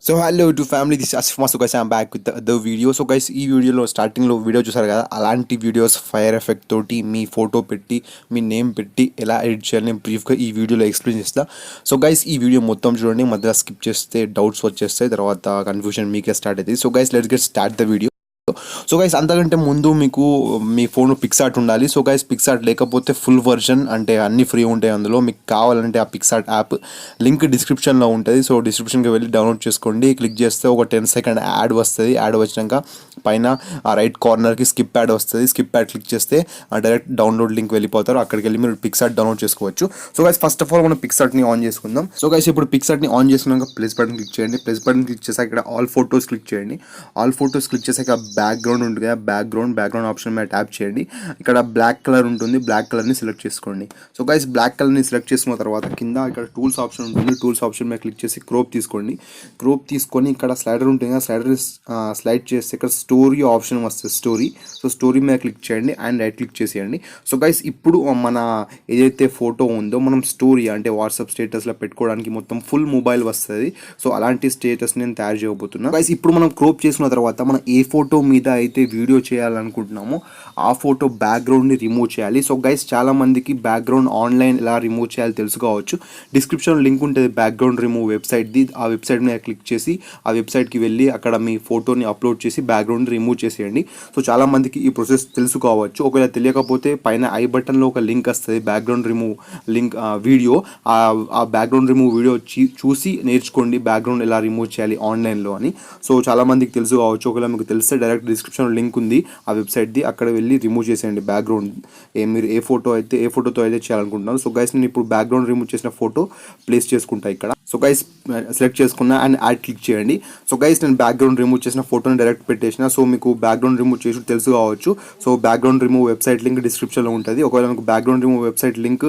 So hello to family this as if mass guys I'm back with the video. So guys ఈ వీడియోలో స్టార్టింగ్లో video చూసారు కదా, అలాంటి వీడియోస్ ఫైర్ ఎఫెక్ట్ తోటి మీ ఫోటో పెట్టి మీ నేమ్ పెట్టి ఎలా ఎడిట్ చేయాలి నేను బ్రీఫ్గా ఈ వీడియోలో ఎక్స్ప్లెయిన్ చేస్తా. సో గైస్ ఈ వీడియో మొత్తం చూడండి, మధ్యలో స్కిప్ చేస్తే డౌట్స్ వచ్చేస్తాయి, తర్వాత కన్ఫ్యూజన్ మీకే స్టార్ట్ అవుతుంది. So guys let's get start the video. So guys అంతకంటే ముందు మీకు మీ ఫోన్ పిక్సార్ట్ ఉండాలి. సో గైస్ పిక్సార్ట్ లేకపోతే ఫుల్ వర్షన్ అంటే అన్ని ఫ్రీ ఉంటాయి అందులో. మీకు కావాలంటే ఆ పిక్సార్ట్ యాప్ లింక్ డిస్క్రిప్షన్లో ఉంటుంది. సో డిస్క్రిప్షన్కి వెళ్ళి డౌన్లోడ్ చేసుకోండి. క్లిక్ చేస్తే ఒక 10 సెకండ్ యాడ్ వస్తుంది. యాడ్ వచ్చినాక పైన ఆ రైట్ కార్నర్కి స్కిప్ యాడ్ వస్తుంది. స్కిప్ యాడ్ క్లిక్ చేస్తే డైరెక్ట్ డౌన్లోడ్ లింక్ వెళ్ళిపోతారు. అక్కడికి వెళ్ళి మీరు పిక్సార్ట్ డౌన్లోడ్ చేసుకోవచ్చు. So guys first of all మనం పిక్సార్ట్ని ఆన్ చేసుకుందాం. సో గైస్ ఇప్పుడు పిక్సార్ట్ని ఆన్ చేసుకున్నాక ప్లస్ బటన్ క్లిక్ చేయండి. ప్లస్ బటన్ క్లిక్ చేసాక ఇక్కడ ఆల్ ఫోటోస్ క్లిక్ చేయండి. ఆల్ ఫోటోస్ క్లిక్ చేసాక బ్యాక్గ్రౌండ్ ఉంటుంది కదా, బ్యాక్గ్రౌండ్ ఆప్షన్ మీద ట్యాప్ చేయండి. ఇక్కడ బ్లాక్ కలర్ ఉంటుంది, బ్లాక్ కలర్ని సెలెక్ట్ చేసుకోండి. సో గైస్ బ్లాక్ కలర్ని సెలెక్ట్ చేసుకున్న తర్వాత కింద ఇక్కడ టూల్స్ ఆప్షన్ ఉంటుంది. టూల్స్ ఆప్షన్ మీద క్లిక్ చేసి క్రోప్ తీసుకోండి. క్రోప్ తీసుకొని ఇక్కడ స్లైడర్ ఉంటుంది కదా, స్లైడర్ స్లైడ్ చేస్తే ఇక్కడ స్టోరీ ఆప్షన్ వస్తుంది, స్టోరీ. సో స్టోరీ మీద క్లిక్ చేయండి అండ్ రైట్ క్లిక్ చేసేయండి. సో గైస్ ఇప్పుడు మన ఏదైతే ఫోటో ఉందో మనం స్టోరీ అంటే వాట్సాప్ స్టేటస్లో పెట్టుకోవడానికి మొత్తం ఫుల్ మొబైల్ వస్తుంది. సో అలాంటి స్టేటస్ నేను తయారు చేయబోతున్నా. గైస్ ఇప్పుడు మనం క్రోప్ చేసుకున్న తర్వాత మనం ఏ ఫోటో మీద అయితే వీడియో చేయాలనుకుంటున్నామో ఆ ఫోటో బ్యాక్గ్రౌండ్ని రిమూవ్ చేయాలి. సో గైస్ చాలా మందికి బ్యాక్గ్రౌండ్ ఆన్లైన్ ఎలా రిమూవ్ చేయాలి తెలుసుకోవచ్చు. డిస్క్రిప్షన్ లింక్ ఉంటుంది బ్యాక్గ్రౌండ్ రిమూవ్ వెబ్సైట్ది. ఆ వెబ్సైట్ మీద క్లిక్ చేసి ఆ వెబ్సైట్కి వెళ్ళి అక్కడ మీ ఫోటోని అప్లోడ్ చేసి బ్యాక్గ్రౌండ్ రిమూవ్ చేసేయండి. సో చాలా మందికి ఈ ప్రాసెస్ తెలుసుకోవచ్చు. ఒకవేళ తెలియకపోతే పైన ఐ బటన్లో ఒక లింక్ వస్తుంది, బ్యాక్గ్రౌండ్ రిమూవ్ లింక్ వీడియో. ఆ బ్యాక్గ్రౌండ్ రిమూవ్ వీడియో చూసి నేర్చుకోండి బ్యాక్గ్రౌండ్ ఎలా రిమూవ్ చేయాలి ఆన్లైన్లో అని. సో చాలా మందికి తెలుసుకోవచ్చు. ఒకవేళ మీకు తెలిస్తే డైరెక్ట్ డిస్క్రిప్షన్ లింక్ ఉంది ఆ వెబ్సైట్ది, అక్కడ వెళ్ళి రిమూవ్ చేసేయండి బ్యాక్గ్రౌండ్. మీరు ఏ ఫోటోతో అయితే చేయాలనుకుంటున్నారు. సో గైస్ నేను ఇప్పుడు బ్యాక్గ్రౌండ్ రిమూవ్ చేసిన ఫోటో ప్లేస్ చేసుకుంటా ఇక్కడ. సో గైస్ సెలెక్ట్ చేసుకున్నా అండ్ యాడ్ క్లిక్ చేయండి. సో గైస్ నేను బ్యాక్గ్రౌండ్ రిమూవ్ చేసిన ఫోటోని డైరెక్ట్ పెట్టేసిన. సో మీకు బ్యాక్గ్రౌండ్ రిమూవ్ చేసి తెలుసు కావచ్చు. So background remove website link డిస్క్రిప్షన్లో ఉంటుంది. ఒకవేళ మీకు బ్యాక్గ్రౌండ్ రిమూవ్ వెబ్సైట్ లింక్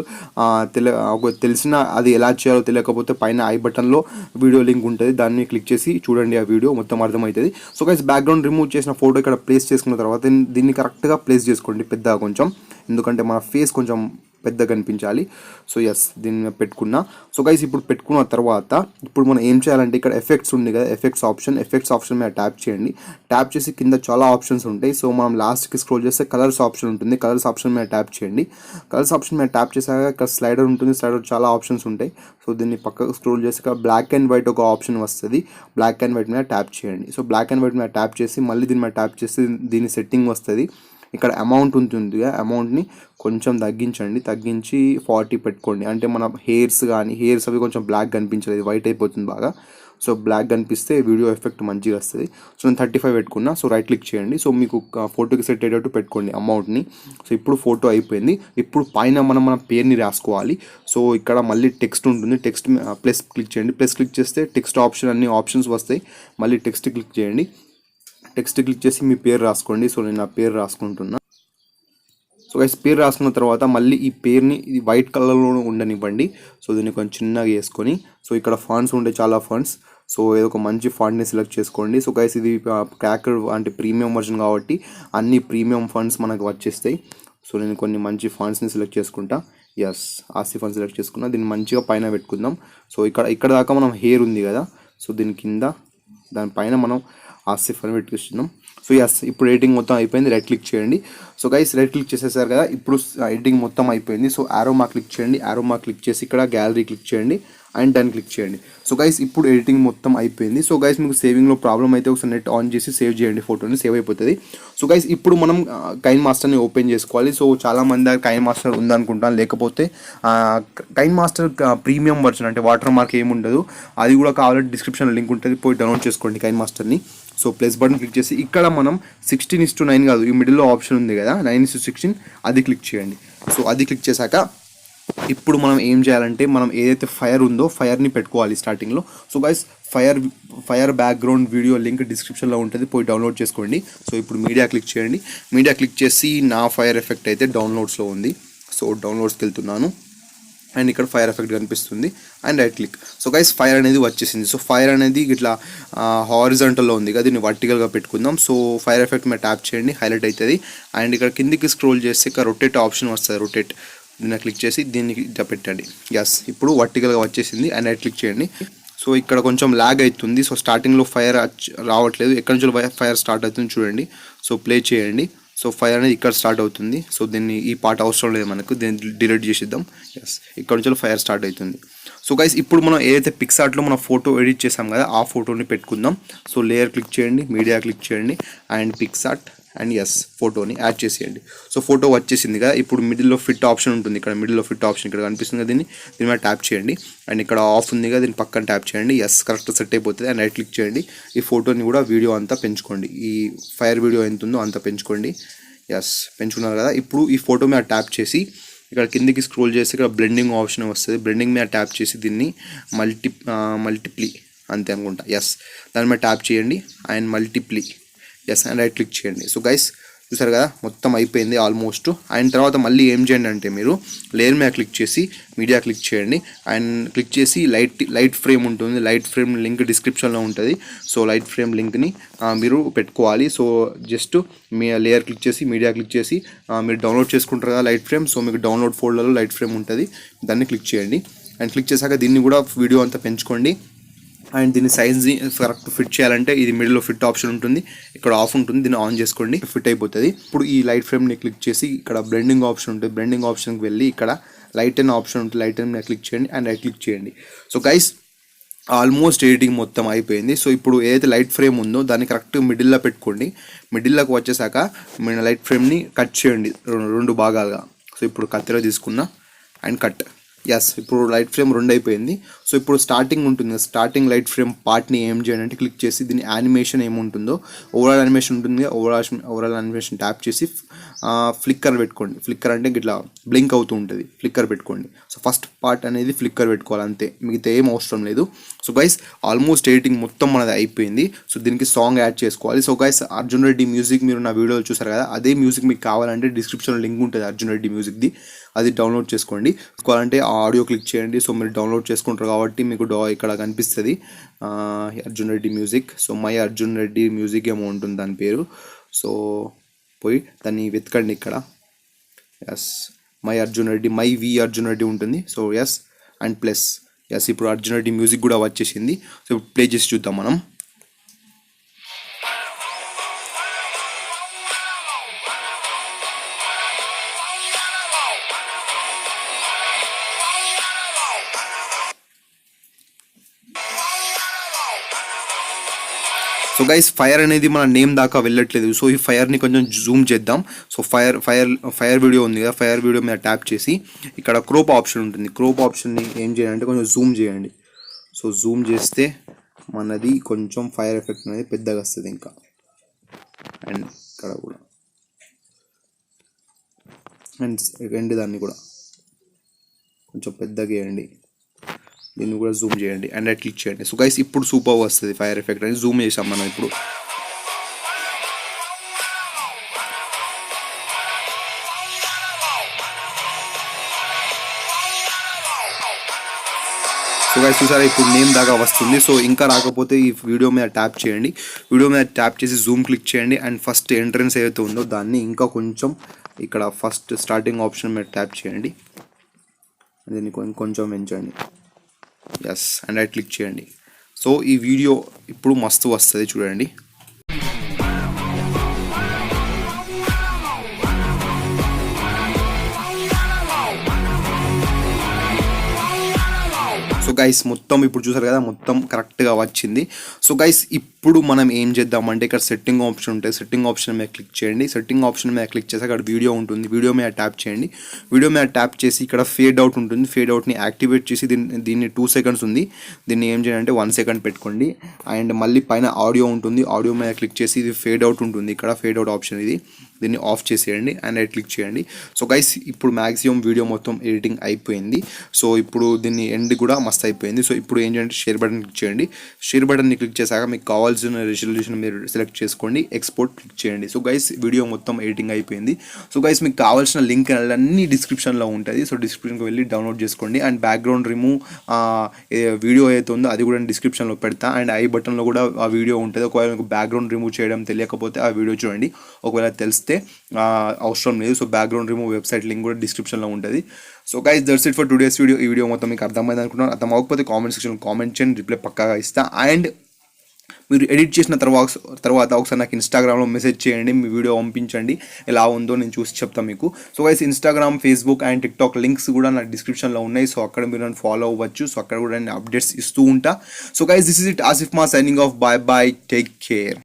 తెలిసిన అది ఎలా చేయాలో తెలియకపోతే పైన ఐ బటన్లో వీడియో లింక్ ఉంటుంది, దాన్ని క్లిక్ చేసి చూడండి, ఆ వీడియో మొత్తం అర్థమవుతుంది. సో గైస్ బ్యాక్గ్రౌండ్ రిమూవ్ చేసిన ఫోటో ఇక్కడ ప్లేస్ చేసుకున్న తర్వాత దీన్ని కరెక్ట్గా ప్లేస్ చేసుకోండి పెద్దగా కొంచెం, ఎందుకంటే మన ఫేస్ కొంచెం పెద్దగా కనిపించాలి. సో ఎస్ దీన్ని పెట్టుకున్నా. సో గైస్ ఇప్పుడు పెట్టుకున్న తర్వాత ఇప్పుడు మనం ఏం చేయాలంటే ఇక్కడ ఎఫెక్ట్స్ ఉంది కదా, ఎఫెక్ట్స్ ఆప్షన్ మీద ట్యాప్ చేయండి. ట్యాప్ చేసి కింద చాలా ఆప్షన్స్ ఉంటాయి. సో మనం లాస్ట్కి స్క్రోల్ చేస్తే కలర్స్ ఆప్షన్ ఉంటుంది. కలర్స్ ఆప్షన్ మీద ట్యాప్ చేయండి. కలర్స్ ఆప్షన్ మీద ట్యాప్ చేసాక ఇక్కడ స్లైడర్ ఉంటుంది. స్లైడర్ చాలా ఆప్షన్స్ ఉంటాయి. సో దీన్ని పక్కకు స్క్రోల్ చేసి ఇక్కడ బ్లాక్ అండ్ వైట్ ఒక ఆప్షన్ వస్తుంది. బ్లాక్ అండ్ వైట్ మీద ట్యాప్ చేయండి. సో బ్లాక్ అండ్ వైట్ మీద ట్యాప్ చేసి మళ్ళీ దీని మీద ట్యాప్ చేసి దీని సెట్టింగ్ వస్తుంది. ఇక్కడ అమౌంట్ ఉంటుంది, అమౌంట్ని కొంచెం తగ్గించి 40 పెట్టుకోండి. అంటే మన హెయిర్స్ అవి కొంచెం బ్లాక్ కనిపించలేదు, వైట్ అయిపోతుంది బాగా. సో బ్లాక్ కనిపిస్తే వీడియో ఎఫెక్ట్ మంచిగా వస్తుంది. సో నేను 35 పెట్టుకున్నా. సో రైట్ క్లిక్ చేయండి. సో మీకు ఫోటోకి సెట్ అయ్యేటట్టు పెట్టుకోండి అమౌంట్ని. సో ఇప్పుడు ఫోటో అయిపోయింది. ఇప్పుడు పైన మన పేరుని రాసుకోవాలి. సో ఇక్కడ మళ్ళీ టెక్స్ట్ ఉంటుంది. టెక్స్ట్ ప్లస్ క్లిక్ చేయండి. ప్లస్ క్లిక్ చేస్తే టెక్స్ట్ ఆప్షన్ అన్ని ఆప్షన్స్ వస్తాయి. మళ్ళీ టెక్స్ట్ క్లిక్ చేయండి. టెక్స్ట్ క్లిక్ చేసి మీ పేరు రాసుకోండి. సో నేను నా పేరు రాసుకుంటున్నా. సో గైస్ పేరు రాసుకున్న తర్వాత మళ్ళీ ఈ పేరుని ఇది వైట్ కలర్లో ఉండనివ్వండి. సో దీన్ని కొంచెం చిన్నగా వేసుకొని, సో ఇక్కడ ఫాంట్స్ ఉంటాయి, చాలా ఫాంట్స్. సో ఏదో ఒక మంచి ఫాంట్ని సెలెక్ట్ చేసుకోండి. సో గైస్ ఇది క్రాకర్ అంటే ప్రీమియం వర్షన్ కాబట్టి అన్ని ప్రీమియం ఫాంట్స్ మనకు వచ్చేస్తాయి. సో నేను కొన్ని మంచి ఫాంట్స్ని సెలెక్ట్ చేసుకుంటా. ఎస్ ఆసిఫ్ అని సెలెక్ట్ చేసుకున్నా. దీన్ని మంచిగా పైన పెట్టుకుందాం. సో ఇక్కడ దాకా మనం హెయిర్ ఉంది కదా, సో దీని కింద దానిపైన మనం ఆసిఫ్ అని పెట్టుకుంటున్నాం. సో ఎస్ ఇప్పుడు ఎడిటింగ్ మొత్తం అయిపోయింది. రైట్ క్లిక్ చేయండి. సో గైస్ రైట్ క్లిక్ చేసేసారు కదా, ఇప్పుడు ఎడిటింగ్ మొత్తం అయిపోయింది. సో ఆరో మార్క్ క్లిక్ చేయండి. ఆరో మార్క్ క్లిక్ చేసి ఇక్కడ గ్యాలరీ క్లిక్ చేయండి అండ్ డన్ క్లిక్ చేయండి. సో గైస్ ఇప్పుడు ఎడిటింగ్ మొత్తం అయిపోయింది. సో గైస్ మీకు సేవింగ్లో ప్రాబ్లం అయితే ఒకసారి నెట్ ఆన్ చేసి సేవ్ చేయండి, ఫోటోని సేవ్ అయిపోతుంది. సో గైస్ ఇప్పుడు మనం కైన్ మాస్టర్ని ఓపెన్ చేసుకోవాలి. సో చాలామంది దగ్గర కైన్ మాస్టర్ ఉందనుకుంటాను, లేకపోతే కైన్ మాస్టర్ ప్రీమియం వర్షన్ అంటే వాటర్ మార్క్ ఏముండదు, అది కూడా కావాలంటే డిస్క్రిప్షన్ లింక్ ఉంటుంది, పోయి డౌన్లోడ్ చేసుకోండి కైన్ మాస్టర్ని. సో ప్లస్ బటన్ క్లిక్ చేసి ఇక్కడ మనం 16:9 కాదు, ఈ మిడిల్లో ఆప్షన్ ఉంది కదా 9:16, అది క్లిక్ చేయండి. సో అది క్లిక్ చేశాక ఇప్పుడు మనం ఏం చేయాలంటే మనం ఏదైతే ఫైర్ ఉందో ఫైర్ని పెట్టుకోవాలి స్టార్టింగ్లో. So guys fire background video link డిస్క్రిప్షన్లో ఉంటుంది, పోయి డౌన్లోడ్ చేసుకోండి. సో ఇప్పుడు మీడియా క్లిక్ చేయండి. మీడియా క్లిక్ చేసి నా ఫైర్ ఎఫెక్ట్ అయితే డౌన్లోడ్స్లో ఉంది. సో డౌన్లోడ్స్కి వెళ్తున్నాను అండ్ ఇక్కడ ఫైర్ ఎఫెక్ట్ కనిపిస్తుంది and right click. So guys fire అనేది వచ్చేసింది. సో ఫైర్ అనేది ఇట్లా హారిజాంటల్లో ఉంది కదా, దీన్ని వర్టికల్గా పెట్టుకుందాం. సో ఫైర్ ఎఫెక్ట్ మీద ట్యాప్ చేయండి, హైలైట్ అవుతుంది. అండ్ ఇక్కడ కిందికి స్క్రోల్ చేస్తే ఇక్కడ రొటేట్ ఆప్షన్ వస్తుంది, రొటేట్ దీన్ని క్లిక్ చేసి దీన్ని పెట్టండి. ఎస్ ఇప్పుడు వర్టికల్గా వచ్చేసింది అండ్ రైట్ క్లిక్ చేయండి. సో ఇక్కడ కొంచెం ల్యాగ్ అవుతుంది. సో స్టార్టింగ్లో ఫైర్ రావట్లేదు, ఎక్కడి నుంచి ఫైర్ స్టార్ట్ అవుతుంది చూడండి. సో ప్లే చేయండి. సో ఫైర్ అనేది ఇక్కడ స్టార్ట్ అవుతుంది. సో దీన్ని ఈ పార్ట్ అవసరం లేదు మనకు, దీన్ని డిలీట్ చేసేద్దాం. ఎస్, ఇక్కడ నుంచి ఫైర్ స్టార్ట్ అవుతుంది. సో గైస్ ఇప్పుడు మనం ఏదైతే పిక్సార్ట్లో మనం ఫోటో ఎడిట్ చేసాం కదా ఆ ఫోటోని పెట్టుకుందాం. సో లేయర్ క్లిక్ చేయండి, మీడియా క్లిక్ చేయండి అండ్ పిక్సార్ట్ అండ్ ఎస్ ఫోటోని యాడ్ చేసేయండి. సో ఫోటో వచ్చేసింది కదా. ఇప్పుడు మిడిల్లో ఫిట్ ఆప్షన్ ఉంటుంది, ఇక్కడ మిడిల్లో ఫిట్ ఆప్షన్ ఇక్కడ కనిపిస్తుంది కదా, దీని మీద ట్యాప్ చేయండి. అండ్ ఇక్కడ ఆఫ్ ఉంది కదా, దీని పక్కన ట్యాప్ చేయండి. ఎస్, కరెక్ట్ సెట్ అయిపోతుంది. అండ్ రైట్ క్లిక్ చేయండి. ఈ ఫోటోని కూడా వీడియో అంతా పెంచుకోండి, ఈ ఫైర్ వీడియో ఎంత ఉందో అంత పెంచుకోండి. ఎస్, పెంచుకున్నారు కదా. ఇప్పుడు ఈ ఫోటో మీద ట్యాప్ చేసి ఇక్కడ కిందికి స్క్రోల్ చేసి ఇక్కడ బ్లెండింగ్ ఆప్షన్ వస్తుంది. బ్లెండింగ్ మీద ట్యాప్ చేసి దీన్ని మల్టిప్లీ అంతే అనుకుంటా. ఎస్, దాని మీద ట్యాప్ చేయండి and multiply. Yes, and right click చేయండి. సో గైస్ చూసారు కదా, మొత్తం అయిపోయింది ఆల్మోస్ట్. అండ్ తర్వాత మళ్ళీ ఏం చేయండి అంటే మీరు లేయర్ మీద క్లిక్ చేసి మీడియా క్లిక్ చేయండి. అండ్ క్లిక్ చేసి లైట్ ఫ్రేమ్ ఉంటుంది, లైట్ ఫ్రేమ్ లింక్ డిస్క్రిప్షన్లో ఉంటుంది. సో లైట్ ఫ్రేమ్ లింక్ని మీరు పెట్టుకోవాలి. సో జస్ట్ మీ లేయర్ క్లిక్ చేసి మీడియా క్లిక్ చేసి మీరు డౌన్లోడ్ చేసుకుంటారు కదా లైట్ ఫ్రేమ్. సో మీకు డౌన్లోడ్ ఫోల్డర్లో లైట్ ఫ్రేమ్ ఉంటుంది, దాన్ని క్లిక్ చేయండి. అండ్ క్లిక్ చేశాక దీన్ని కూడా వీడియో అంతా పెంచుకోండి. అండ్ దీని సైజ్ని కరెక్ట్ ఫిట్ చేయాలంటే ఇది మిడిల్లో ఫిట్ ఆప్షన్ ఉంటుంది, ఇక్కడ ఆఫ్ ఉంటుంది, దీన్ని ఆన్ చేసుకోండి, ఫిట్ అయిపోతుంది. ఇప్పుడు ఈ లైట్ ఫ్రేమ్ని క్లిక్ చేసి ఇక్కడ బ్లెండింగ్ ఆప్షన్ ఉంటుంది, బ్లెండింగ్ ఆప్షన్కి వెళ్ళి ఇక్కడ లైట్ అండ్ ఆప్షన్ ఉంటుంది, లైట్ అండ్ క్లిక్ చేయండి అండ్ రైట్ క్లిక్ చేయండి. సో గైస్ ఆల్మోస్ట్ ఎడిటింగ్ మొత్తం అయిపోయింది. సో ఇప్పుడు ఏదైతే లైట్ ఫ్రేమ్ ఉందో దాన్ని కరెక్ట్ మిడిల్లో పెట్టుకోండి. మిడిల్లోకి వచ్చేసాక మీరు లైట్ ఫ్రేమ్ని కట్ చేయండి రెండు భాగాలుగా. సో ఇప్పుడు కత్తిలో తీసుకున్నా అండ్ కట్. ఎస్, ఇప్పుడు లైట్ ఫ్రేమ్ 2 అయిపోయింది. సో ఇప్పుడు స్టార్టింగ్ ఉంటుంది, స్టార్టింగ్ లైట్ ఫ్రేమ్ పార్ట్ని ఏం చేయండి అంటే క్లిక్ చేసి దీని యానిమేషన్ ఏముంటుందో ఓవరాల్ యానిమేషన్ ఉంటుంది, ఓవరాల్ యానిమేషన్ ట్యాప్ చేసి ఫ్లిక్కర్ పెట్టుకోండి. ఫ్లిక్కర్ అంటే ఇట్లా బ్లింక్ అవుతూ ఉంటుంది, ఫ్లిక్కర్ పెట్టుకోండి. సో ఫస్ట్ పార్ట్ అనేది ఫ్లిక్కర్ పెట్టుకోవాలి అంతే, మిగతా ఏం అవసరం లేదు. సో గైస్ ఆల్మోస్ట్ ఎడిటింగ్ మొత్తం మనది అయిపోయింది. సో దీనికి సాంగ్ యాడ్ చేసుకోవాలి. So guys Arjun Reddy music మీరు నా వీడియోలో చూసారు కదా, అదే మ్యూజిక్ మీకు కావాలంటే డిస్క్రిప్షన్లో లింక్ ఉంటుంది అర్జున్ రెడ్డి మ్యూజిక్ది, అది డౌన్లోడ్ చేసుకోండి. కావాలంటే ఆ ఆడియో క్లిక్ చేయండి. సో మీరు డౌన్లోడ్ చేసుకుంటారు కాబట్టి మీకు ఇక్కడ కనిపిస్తుంది Arjun Reddy music. So my Arjun Reddy music ఏమో ఉంటుంది దాని పేరు. సో పోయి దాన్ని వెతకండి ఇక్కడ. Yes, my Arjun Reddy, my V Arjun Reddy ఉంటుంది. So yes and plus. Yes, ఇప్పుడు అర్జున్ రెడ్డి మ్యూజిక్ కూడా వచ్చేసింది. సో ప్లే చేసి చూద్దాం మనం. సో గైస్ ఫైర్ అనేది మన నేమ్ దాకా వెళ్ళట్లేదు. సో ఈ ఫైర్ని కొంచెం జూమ్ చేద్దాం. సో ఫైర్ వీడియో ఉంది కదా, ఫైర్ వీడియో మీద ట్యాప్ చేసి ఇక్కడ క్రోప్ ఆప్షన్ ఉంటుంది, క్రోప్ ఆప్షన్ని ఏం చేయాలంటే కొంచెం జూమ్ చేయండి. సో జూమ్ చేస్తే మనది కొంచెం ఫైర్ ఎఫెక్ట్ అనేది పెద్దగా వస్తుంది ఇంకా. అండ్ ఇక్కడ కూడా అండ్ దాన్ని కూడా కొంచెం పెద్దగా వేయండి, దీన్ని కూడా జూమ్ చేయండి అండ్ రైట్ క్లిక్ చేయండి. సో గైస్ ఇప్పుడు సూపర్ వస్తుంది ఫైర్ ఎఫెక్ట్ అని జూమ్ చేసాం మనం ఇప్పుడు. సో గైస్ చూసారా ఇప్పుడు నేమ్ దాకా వస్తుంది. సో ఇంకా రాకపోతే ఈ వీడియో మీద ట్యాప్ చేయండి, వీడియో మీద ట్యాప్ చేసి జూమ్ క్లిక్ చేయండి అండ్ ఫస్ట్ ఎంట్రన్స్ ఏదైతే ఉందో దాన్ని ఇంకా కొంచెం ఇక్కడ ఫస్ట్ స్టార్టింగ్ ఆప్షన్ మీద ట్యాప్ చేయండి, దీన్ని కొంచెం పెంచండి. ఎస్ అండ్ రైట్ క్లిక్ చేయండి. సో ఈ వీడియో ఇప్పుడు మస్తు వస్తుంది చూడండి. సో గైస్ మొత్తం ఇప్పుడు చూసారు కదా, మొత్తం కరెక్ట్గా వచ్చింది. సో గైస్ ఇప్పుడు మనం ఏం చేద్దామంటే ఇక్కడ సెట్టింగ్ ఆప్షన్ ఉంటుంది, సెట్టింగ్ ఆప్షన్ మీద క్లిక్ చేయండి. సెట్టింగ్ ఆప్షన్ మీద క్లిక్ చేసి అక్కడ వీడియో ఉంటుంది, వీడియో మీద ట్యాప్ చేయండి. వీడియో మీద ట్యాప్ చేసి ఇక్కడ ఫేడ్ అవుట్ ఉంటుంది, ఫేడ్ అవుట్ని యాక్టివేట్ చేసి దీన్ని 2 seconds ఉంది, దీన్ని ఏం చేయాలంటే 1 second పెట్టుకోండి. అండ్ మళ్ళీ పైన ఆడియో ఉంటుంది, ఆడియో మీద క్లిక్ చేసి ఇది ఫేడ్ అవుట్ ఉంటుంది, ఇక్కడ ఫేడ్ అవుట్ ఆప్షన్ ఇది, దీన్ని ఆఫ్ చేసేయండి అండ్ రైట్ క్లిక్ చేయండి. సో గైస్ ఇప్పుడు మ్యాక్సిమం వీడియో మొత్తం ఎడిటింగ్ అయిపోయింది. సో ఇప్పుడు దీన్ని ఎండ్ కూడా మస్తు అయిపోయింది. సో ఇప్పుడు ఏం చేయండి, షేర్ బటన్ క్లిక్ చేయండి. షేర్ బటన్ని క్లిక్ చేశాక మీకు కావాల్సిన రెజల్యూషన్ మీరు సెలెక్ట్ చేసుకోండి, ఎక్స్పోర్ట్ క్లిక్ చేయండి. సో గైస్ వీడియో మొత్తం ఎడిటింగ్ అయిపోయింది. సో గైస్ మీకు కావాల్సిన లింక్ అన్నీ డిస్క్రిప్షన్లో ఉంటుంది. సో డిస్క్రిప్షన్కి వెళ్ళి డౌన్లోడ్ చేసుకోండి. అండ్ బ్యాక్గ్రౌండ్ రిమూవ్ వీడియో ఏదైతే ఉందో అది కూడా డిస్క్రిప్షన్లో పెడతా. అండ్ ఐ బటన్లో కూడా ఆ వీడియో ఉంటుంది. ఒకవేళ మీకు బ్యాక్గ్రౌండ్ రిమూవ్ చేయడం తెలియకపోతే ఆ వీడియో చూడండి, ఒకవేళ తెలిస్తే చేస్తే అవసరం లేదు. So background remove website link కూడా డిస్క్రిప్షన్లో ఉంటుంది. So guys that's it for today's video. ఈ వీడియో మొత్తం మీకు అర్థమైంది అనుకుంటున్నాను. అర్థం అవ్వకపోతే కామెంట్ సెక్షన్లో కామెంట్ చేయండి, రిప్లై పక్కాగా ఇస్తా. అండ్ మీరు ఎడిట్ చేసిన తర్వాత ఒకసారి నాకు ఇన్స్టాగ్రామ్లో మెసేజ్ చేయండి, మీ వీడియో పంపించండి, ఎలా ఉందో నేను చూసి చెప్తాను మీకు. So guys Instagram, Facebook and TikTok links కూడా నా డిస్క్రిప్షన్లో ఉన్నాయి. సో అక్కడ మీరు నన్ను ఫాలో అవ్వచ్చు. సో అక్కడ కూడా నేను అప్డేట్స్ ఇస్తూ ఉంటా. So guys this is it, Asif మా signing off. Bye bye, take care.